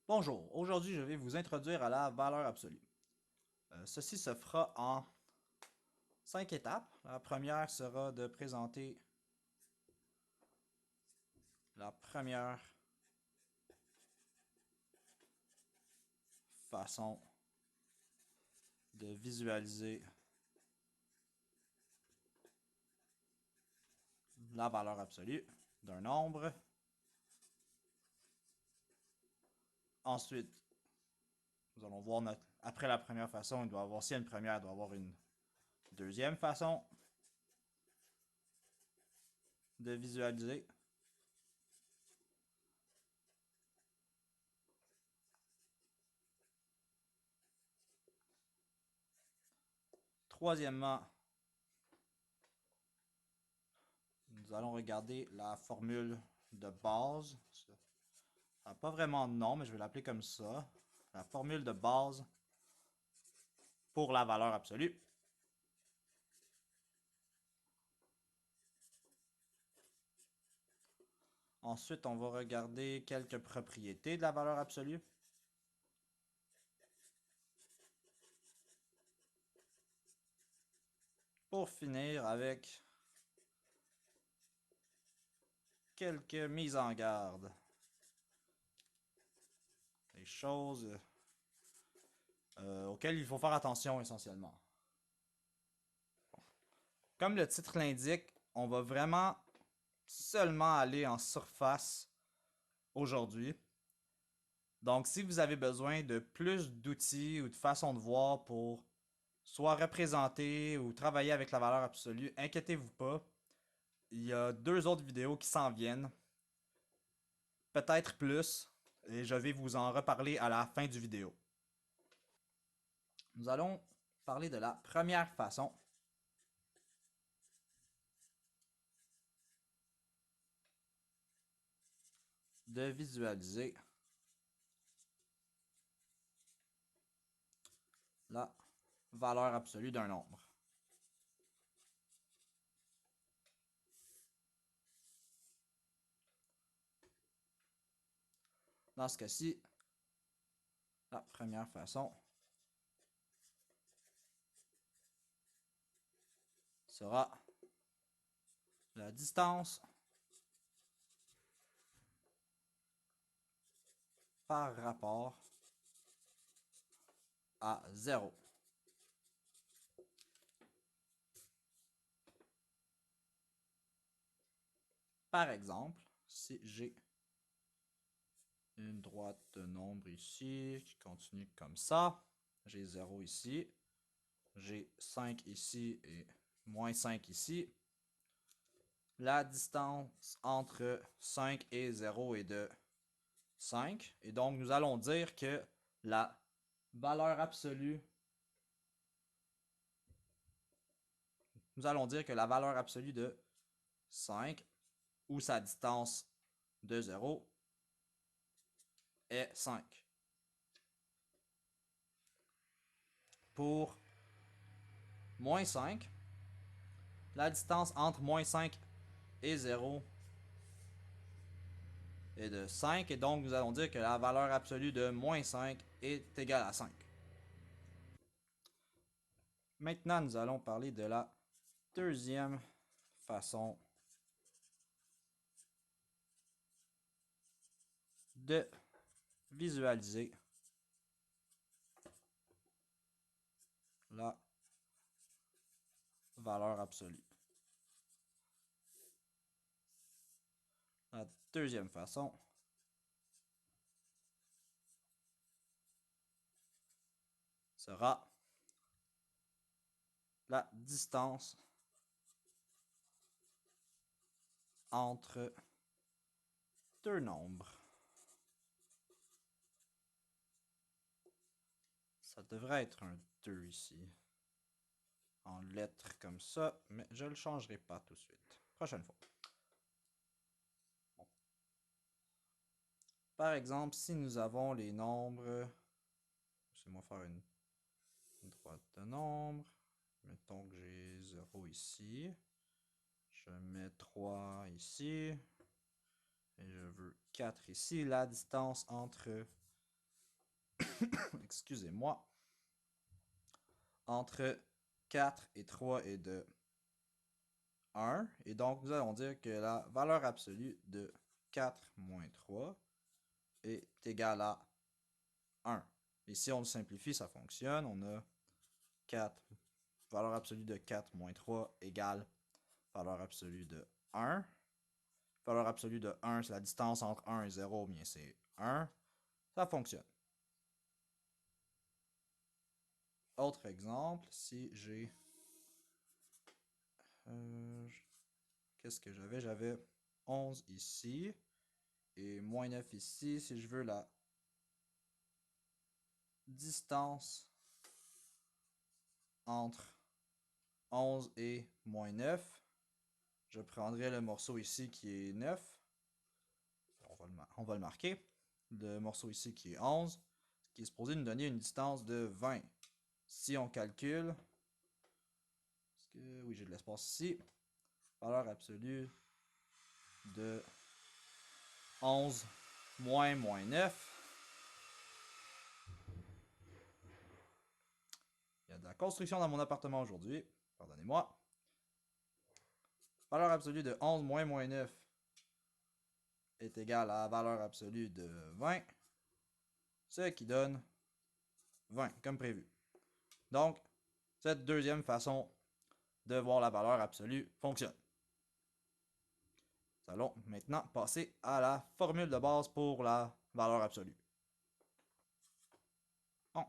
Bonjour, aujourd'hui je vais vous introduire à la valeur absolue. Ceci se fera en 5 étapes. La première sera de présenter la première façon de visualiser la valeur absolue d'un nombre. Ensuite, nous allons voir après la première façon, il doit y avoir, s'il y a une première, il doit y avoir une deuxième façon de visualiser. Troisièmement, nous allons regarder la formule de base. Ça n'a pas vraiment de nom, mais je vais l'appeler comme ça. La formule de base pour la valeur absolue. Ensuite, on va regarder quelques propriétés de la valeur absolue. Pour finir avec quelques mises en garde. Des choses auxquelles il faut faire attention essentiellement. Comme le titre l'indique, on va vraiment seulement aller en surface aujourd'hui. Donc, si vous avez besoin de plus d'outils ou de façons de voir pour soit représenter ou travailler avec la valeur absolue, inquiétez-vous pas. Il y a 2 autres vidéos qui s'en viennent. Peut-être plus. Et je vais vous en reparler à la fin du vidéo. Nous allons parler de la première façon de visualiser la valeur absolue d'un nombre. Dans ce cas-ci, la première façon sera la distance par rapport à 0. Par exemple, si j'ai une droite de nombre ici qui continue comme ça, j'ai 0 ici, j'ai 5 ici et moins 5 ici. La distance entre 5 et 0 est de 5. Et donc, nous allons dire que la valeur absolue, de 5 ou sa distance de 0 est 5. Pour moins 5, la distance entre moins 5 et 0 est de 5. Et donc, nous allons dire que la valeur absolue de moins 5 est égale à 5. Maintenant, nous allons parler de la deuxième façon de visualiser la valeur absolue. La deuxième façon sera la distance entre deux nombres. Ça devrait être un 2 ici, en lettres comme ça, mais je ne le changerai pas tout de suite. Prochaine fois. Bon. Par exemple, si nous avons les nombres, laissez-moi faire une droite de nombres. Mettons que j'ai 0 ici. Je mets 3 ici. Et je veux 4 ici. La distance entre excusez-moi, entre 4 et 3 est de 1. Et donc, nous allons dire que la valeur absolue de 4 moins 3 est égale à 1. Et si on le simplifie, ça fonctionne. On a 4, valeur absolue de 4 moins 3 égale valeur absolue de 1. Valeur absolue de 1, c'est la distance entre 1 et 0, bien c'est 1. Ça fonctionne. Autre exemple, si j'ai... qu'est-ce que j'avais? J'avais 11 ici et moins 9 ici. Si je veux la distance entre 11 et moins 9, je prendrai le morceau ici qui est 9. On va le marquer. Le morceau ici qui est 11, qui est supposé nous donner une distance de 20. Si on calcule, oui, j'ai de l'espace ici, valeur absolue de 11 moins 9. Il y a de la construction dans mon appartement aujourd'hui. Pardonnez-moi. Valeur absolue de 11 moins 9 est égale à la valeur absolue de 20, ce qui donne 20, comme prévu. Donc, cette deuxième façon de voir la valeur absolue fonctionne. Nous allons maintenant passer à la formule de base pour la valeur absolue. Bon,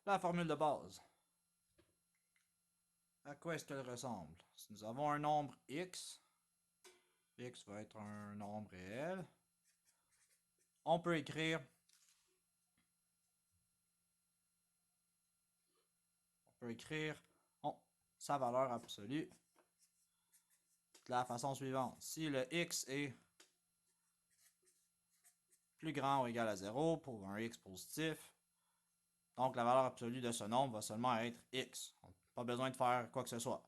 la formule de base. À quoi est-ce qu'elle ressemble? Si nous avons un nombre x, x va être un nombre réel, on peut écrire sa valeur absolue de la façon suivante. Si le x est plus grand ou égal à 0 pour un x positif, donc la valeur absolue de ce nombre va seulement être x. Pas besoin de faire quoi que ce soit.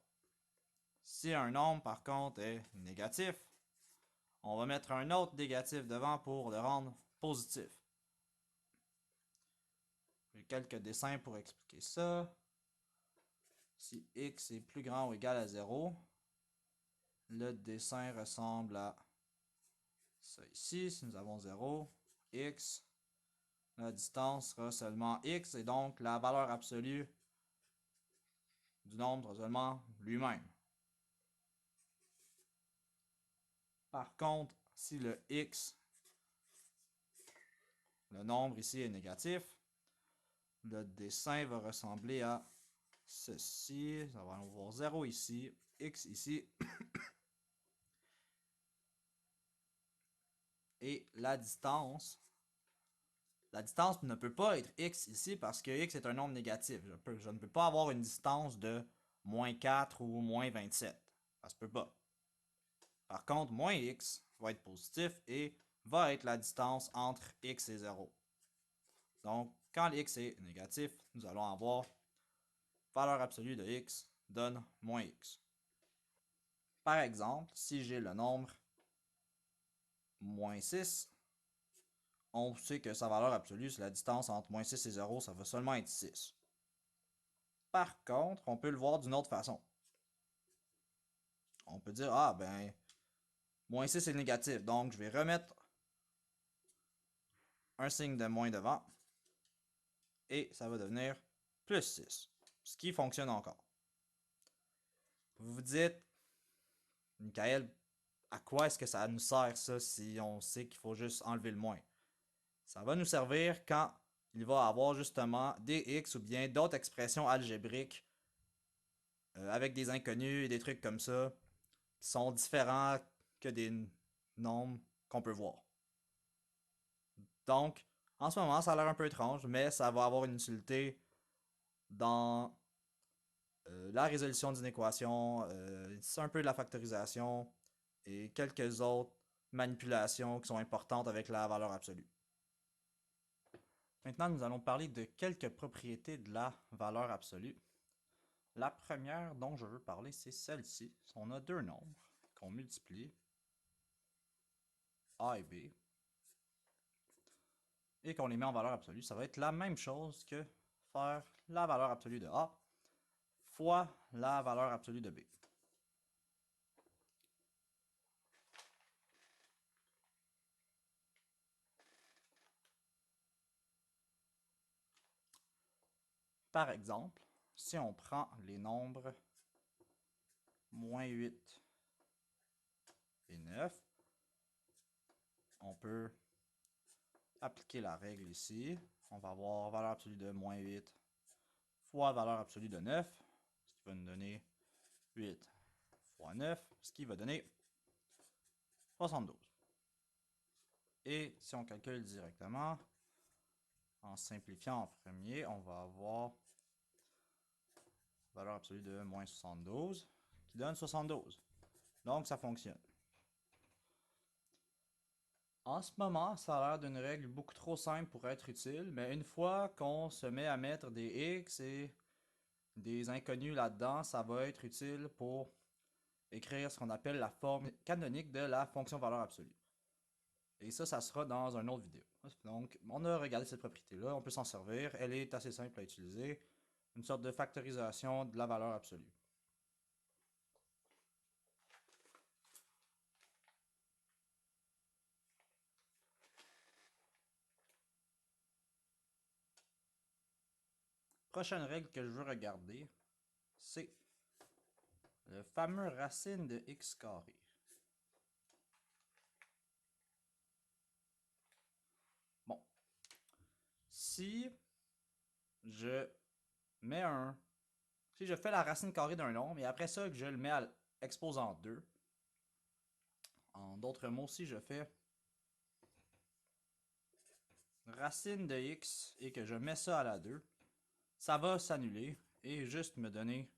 Si un nombre par contre est négatif, on va mettre un autre négatif devant pour le rendre positif. J'ai quelques dessins pour expliquer ça. Si x est plus grand ou égal à 0, le dessin ressemble à ça ici. Si nous avons 0, x, la distance sera seulement x et donc la valeur absolue du nombre sera seulement lui-même. Par contre, si le x, le nombre ici est négatif, le dessin va ressembler à ceci. On va avoir 0 ici, x ici. Et la distance ne peut pas être x ici parce que x est un nombre négatif. Je ne peux pas avoir une distance de moins 4 ou moins 27. Ça se peut pas. Par contre, moins x va être positif et va être la distance entre x et 0. Donc, quand x est négatif, nous allons avoir valeur absolue de x donne moins x. Par exemple, si j'ai le nombre moins 6, on sait que sa valeur absolue, c'est la distance entre moins 6 et 0, ça va seulement être 6. Par contre, on peut le voir d'une autre façon. On peut dire, ah ben, moins 6 est négatif, donc je vais remettre un signe de moins devant, et ça va devenir plus 6, ce qui fonctionne encore. Vous vous dites, Michael, à quoi est-ce que ça nous sert ça si on sait qu'il faut juste enlever le moins? Ça va nous servir quand il va avoir justement des x ou bien d'autres expressions algébriques avec des inconnus et des trucs comme ça qui sont différents que des nombres qu'on peut voir. Donc, en ce moment, ça a l'air un peu étrange, mais ça va avoir une utilité dans la résolution d'une équation, c'est un peu de la factorisation et quelques autres manipulations qui sont importantes avec la valeur absolue. Maintenant, nous allons parler de quelques propriétés de la valeur absolue. La première dont je veux parler, c'est celle-ci. On a deux nombres qu'on multiplie, a et b. et qu'on les met en valeur absolue, ça va être la même chose que faire la valeur absolue de A fois la valeur absolue de B. Par exemple, si on prend les nombres moins 8 et 9, on peut appliquer la règle ici. On va avoir valeur absolue de moins 8 fois valeur absolue de 9, ce qui va nous donner 8 fois 9, ce qui va donner 72. Et si on calcule directement, en simplifiant en premier, on va avoir valeur absolue de moins 72, qui donne 72. Donc, ça fonctionne. En ce moment, ça a l'air d'une règle beaucoup trop simple pour être utile, mais une fois qu'on se met à mettre des x et des inconnus là-dedans, ça va être utile pour écrire ce qu'on appelle la forme canonique de la fonction valeur absolue. Et ça sera dans une autre vidéo. Donc, on a regardé cette propriété-là, on peut s'en servir, elle est assez simple à utiliser, une sorte de factorisation de la valeur absolue. Prochaine règle que je veux regarder, c'est le fameux racine de x carré. Bon, si je mets si je fais la racine carrée d'un nombre et après ça que je le mets à exposant 2, en d'autres mots, si je fais racine de x et que je mets ça à la 2, ça va s'annuler et juste me donner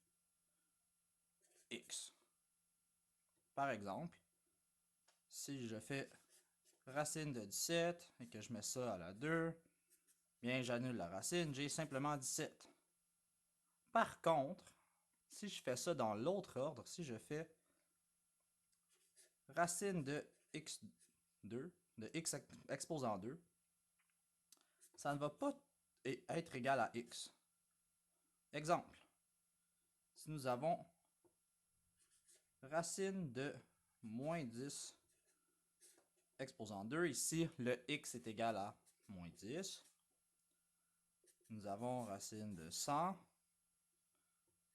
x. Par exemple, si je fais racine de 17 et que je mets ça à la 2, bien j'annule la racine, j'ai simplement 17. Par contre, si je fais ça dans l'autre ordre, si je fais racine de x2, de x exposant 2, ça ne va pas être égal à x. Exemple, si nous avons racine de moins 10 exposant 2, ici le x est égal à moins 10. Nous avons racine de 100,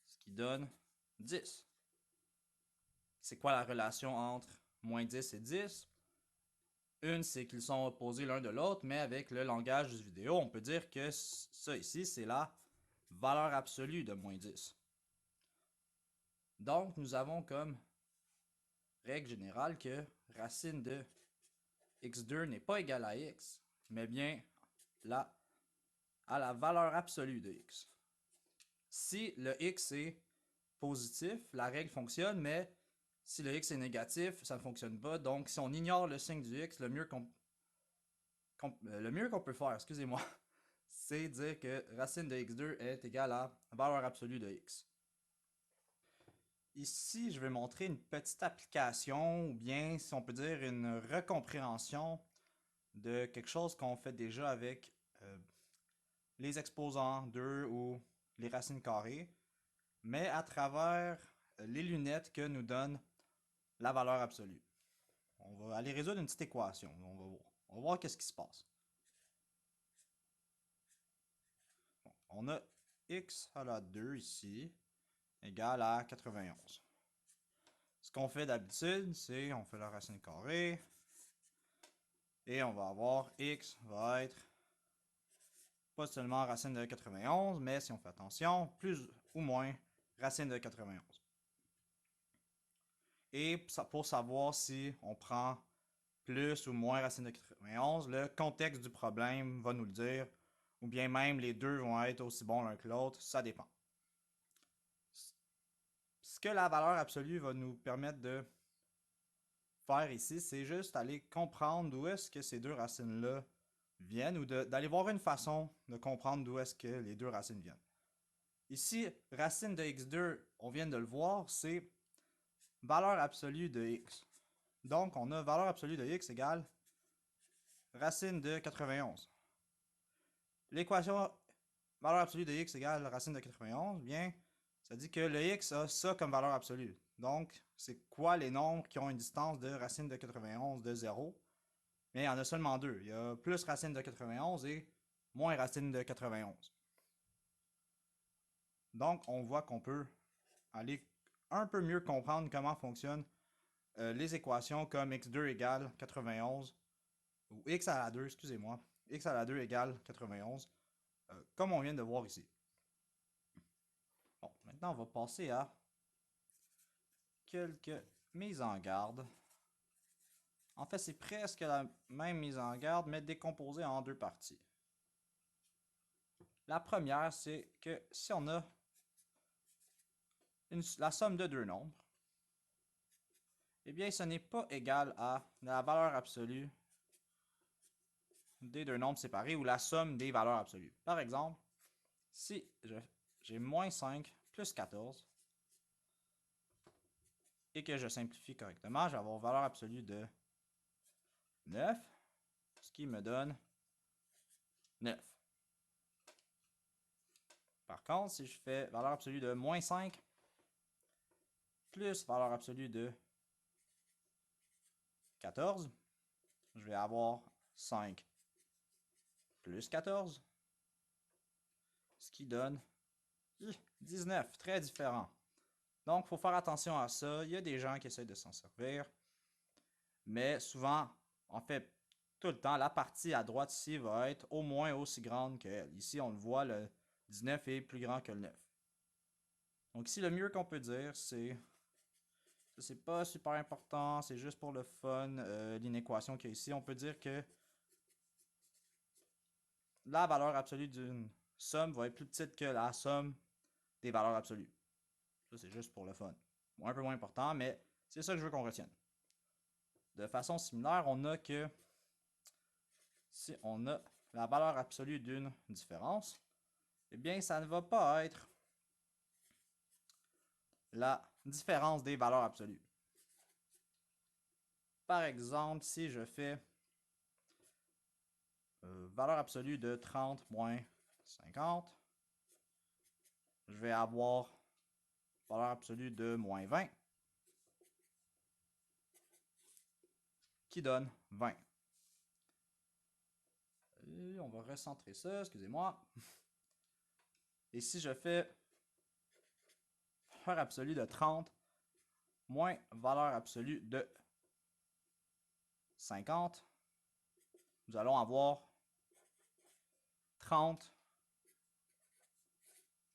ce qui donne 10. C'est quoi la relation entre moins 10 et 10? Une, c'est qu'ils sont opposés l'un de l'autre, mais avec le langage du vidéo, on peut dire que ça ici, c'est la valeur absolue de moins 10. Donc, nous avons comme règle générale que racine de x2 n'est pas égale à x, mais bien à la valeur absolue de x. Si le x est positif, la règle fonctionne, mais si le x est négatif, ça ne fonctionne pas. Donc, si on ignore le signe du x, le mieux qu'on peut faire, excusez-moi, c'est dire que racine de x2 est égale à valeur absolue de x. Ici, je vais montrer une petite application, ou bien, si on peut dire, une recompréhension de quelque chose qu'on fait déjà avec les exposants 2 ou les racines carrées, mais à travers les lunettes que nous donne la valeur absolue. On va aller résoudre une petite équation. On va voir qu'est-ce qui se passe. Bon, on a x à la 2 ici, égale à 91. Ce qu'on fait d'habitude, c'est on fait la racine carrée, et on va avoir x va être pas seulement racine de 91, mais si on fait attention, plus ou moins racine de 91. Et pour savoir si on prend plus ou moins racine de 91, le contexte du problème va nous le dire, ou bien même les deux vont être aussi bons l'un que l'autre, ça dépend. Ce que la valeur absolue va nous permettre de faire ici, c'est juste aller comprendre d'où est-ce que ces deux racines-là viennent, ou d'aller voir une façon de comprendre d'où est-ce que les deux racines viennent. Ici, racine de x2, on vient de le voir, c'est valeur absolue de x. Donc, on a valeur absolue de x égale racine de 91. l'équation valeur absolue de x égale racine de 91, bien, ça dit que le x a ça comme valeur absolue. Donc, c'est quoi les nombres qui ont une distance de racine de 91 de 0? Mais il y en a seulement deux. Il y a plus racine de 91 et moins racine de 91. Donc, on voit qu'on peut aller un peu mieux comprendre comment fonctionnent les équations comme x2 égale 91, ou x à la 2, excusez-moi, x à la 2 égale 91, comme on vient de voir ici. Bon, maintenant on va passer à quelques mises en garde. En fait, c'est presque la même mise en garde, mais décomposée en deux parties. La première, c'est que si on a la somme de deux nombres, eh bien, ce n'est pas égal à la valeur absolue des deux nombres séparés ou la somme des valeurs absolues. Par exemple, si j'ai moins 5 plus 14 et que je simplifie correctement, je vais avoir valeur absolue de 9, ce qui me donne 9. Par contre, si je fais valeur absolue de moins 5 plus valeur absolue de 14, je vais avoir 5 plus 14, ce qui donne 19, très différent. Donc, il faut faire attention à ça. Il y a des gens qui essaient de s'en servir, mais souvent, en fait, tout le temps, la partie à droite ici va être au moins aussi grande qu'elle. Ici, on le voit, le 19 est plus grand que le 9. Donc ici, le mieux qu'on peut dire, c'est pas super important, c'est juste pour le fun, l'inéquation qu'il y a ici. On peut dire que la valeur absolue d'une somme va être plus petite que la somme des valeurs absolues. Ça, c'est juste pour le fun. Bon, un peu moins important, mais c'est ça que je veux qu'on retienne. De façon similaire, on a que si on a la valeur absolue d'une différence, eh bien, ça ne va pas être la différence des valeurs absolues. Par exemple, si je fais valeur absolue de 30 moins 50, je vais avoir valeur absolue de moins 20, qui donne 20. Et on va recentrer ça, excusez-moi. Et si je fais valeur absolue de 30 moins valeur absolue de 50, nous allons avoir 30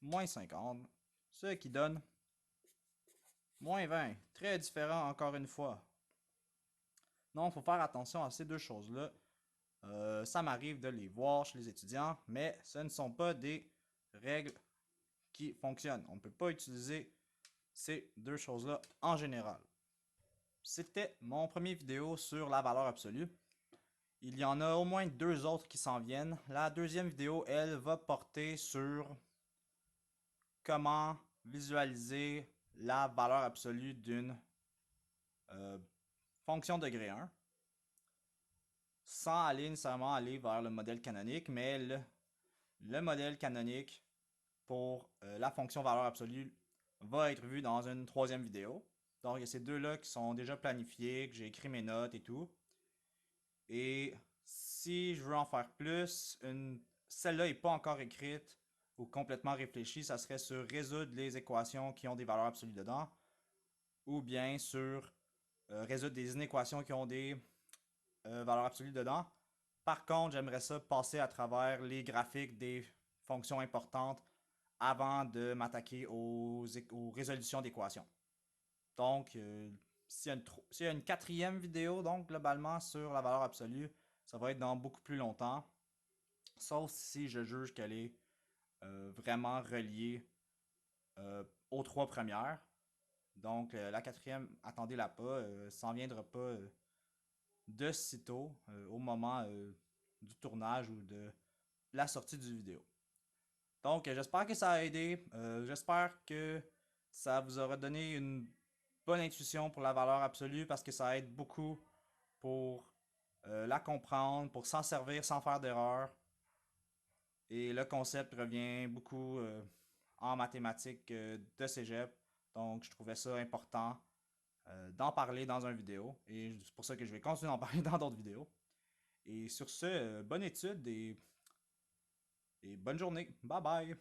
moins 50, ce qui donne moins 20. Très différent encore une fois. Donc, il faut faire attention à ces deux choses-là. Ça m'arrive de les voir chez les étudiants, mais ce ne sont pas des règles qui fonctionnent. On ne peut pas utiliser ces deux choses-là en général. C'était mon premier vidéo sur la valeur absolue. Il y en a au moins deux autres qui s'en viennent. La deuxième vidéo, elle, va porter sur comment visualiser la valeur absolue d'une fonction degré 1 sans aller nécessairement aller vers le modèle canonique, mais le modèle canonique pour la fonction valeur absolue va être vu dans une troisième vidéo. Donc, il y a ces deux-là qui sont déjà planifiés, que j'ai écrit mes notes et tout. Et si je veux en faire plus, celle-là n'est pas encore écrite ou complètement réfléchie, ça serait sur résoudre les équations qui ont des valeurs absolues dedans, ou bien sur résoudre des inéquations qui ont des valeurs absolues dedans. Par contre, j'aimerais ça passer à travers les graphiques des fonctions importantes avant de m'attaquer aux résolutions d'équations. Donc, s'il y a une quatrième vidéo, donc globalement sur la valeur absolue, ça va être dans beaucoup plus longtemps. Sauf si je juge qu'elle est vraiment reliée aux trois premières. Donc, la quatrième, attendez-la pas, s'en viendra pas de sitôt au moment du tournage ou de la sortie du vidéo. Donc, j'espère que ça a aidé. J'espère que ça vous aura donné une bonne intuition pour la valeur absolue parce que ça aide beaucoup pour la comprendre, pour s'en servir sans faire d'erreur. Et le concept revient beaucoup en mathématiques de cégep. Donc, je trouvais ça important d'en parler dans une vidéo. Et c'est pour ça que je vais continuer d'en parler dans d'autres vidéos. Et sur ce, bonne étude et bonne journée. Bye bye!